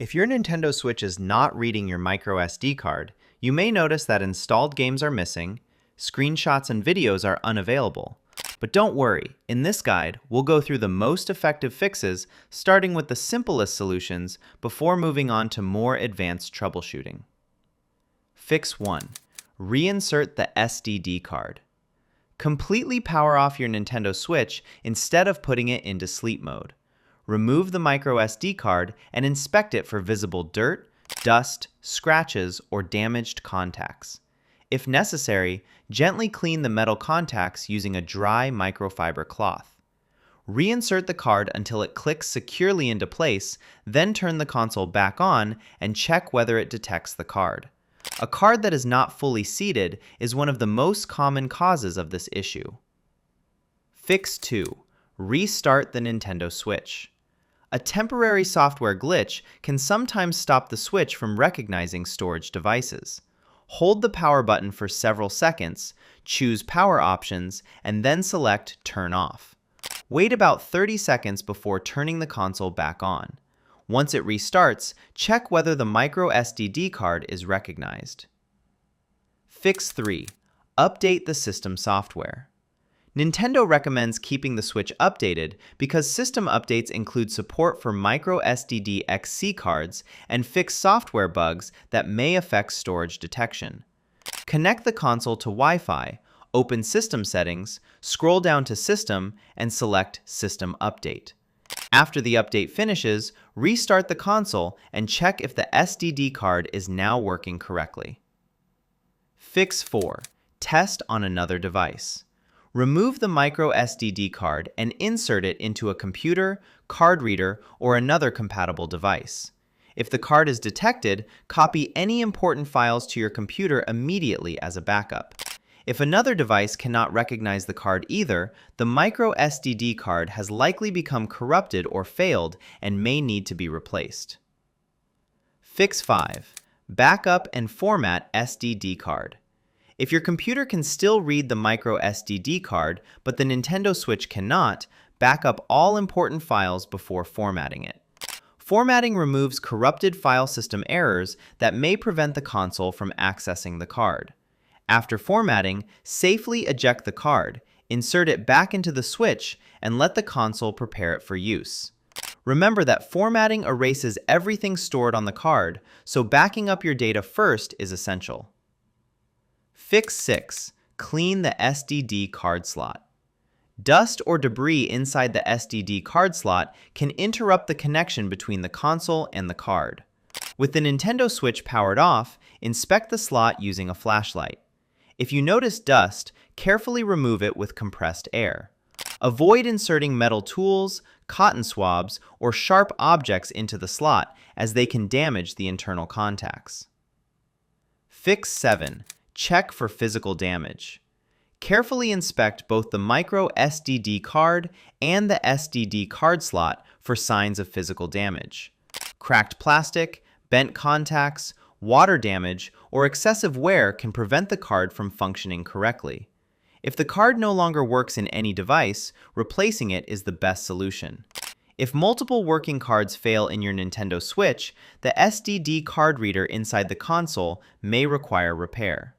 If your Nintendo Switch is not reading your microSD card, you may notice that installed games are missing, screenshots and videos are unavailable. But don't worry, in this guide, we'll go through the most effective fixes, starting with the simplest solutions before moving on to more advanced troubleshooting. Fix 1. Reinsert the SDD card. Completely power off your Nintendo Switch instead of putting it into sleep mode. Remove the microSD card and inspect it for visible dirt, dust, scratches, or damaged contacts. If necessary, gently clean the metal contacts using a dry microfiber cloth. Reinsert the card until it clicks securely into place, then turn the console back on and check whether it detects the card. A card that is not fully seated is one of the most common causes of this issue. Fix 2. Restart the Nintendo Switch. A temporary software glitch can sometimes stop the Switch from recognizing storage devices. Hold the power button for several seconds, choose Power Options, and then select Turn Off. Wait about 30 seconds before turning the console back on. Once it restarts, check whether the microSD card is recognized. Fix 3. Update the system software. Nintendo recommends keeping the Switch updated because system updates include support for microSD XC cards and fix software bugs that may affect storage detection. Connect the console to Wi-Fi, open System Settings, scroll down to System, and select System Update. After the update finishes, restart the console and check if the SDD card is now working correctly. Fix 4. Test on another device. Remove the microSD card and insert it into a computer, card reader, or another compatible device. If the card is detected, copy any important files to your computer immediately as a backup. If another device cannot recognize the card either, the microSD card has likely become corrupted or failed and may need to be replaced. Fix 5. Backup and format SDD card. If your computer can still read the microSD card, but the Nintendo Switch cannot, back up all important files before formatting it. Formatting removes corrupted file system errors that may prevent the console from accessing the card. After formatting, safely eject the card, insert it back into the Switch, and let the console prepare it for use. Remember that formatting erases everything stored on the card, so backing up your data first is essential. Fix 6. Clean the SDD card slot. Dust or debris inside the SDD card slot can interrupt the connection between the console and the card. With the Nintendo Switch powered off, inspect the slot using a flashlight. If you notice dust, carefully remove it with compressed air. Avoid inserting metal tools, cotton swabs, or sharp objects into the slot, as they can damage the internal contacts. Fix 7. Check for physical damage. Carefully inspect both the microSD card and the SDD card slot for signs of physical damage. Cracked plastic, bent contacts, water damage, or excessive wear can prevent the card from functioning correctly. If the card no longer works in any device, replacing it is the best solution. If multiple working cards fail in your Nintendo Switch, the SDD card reader inside the console may require repair.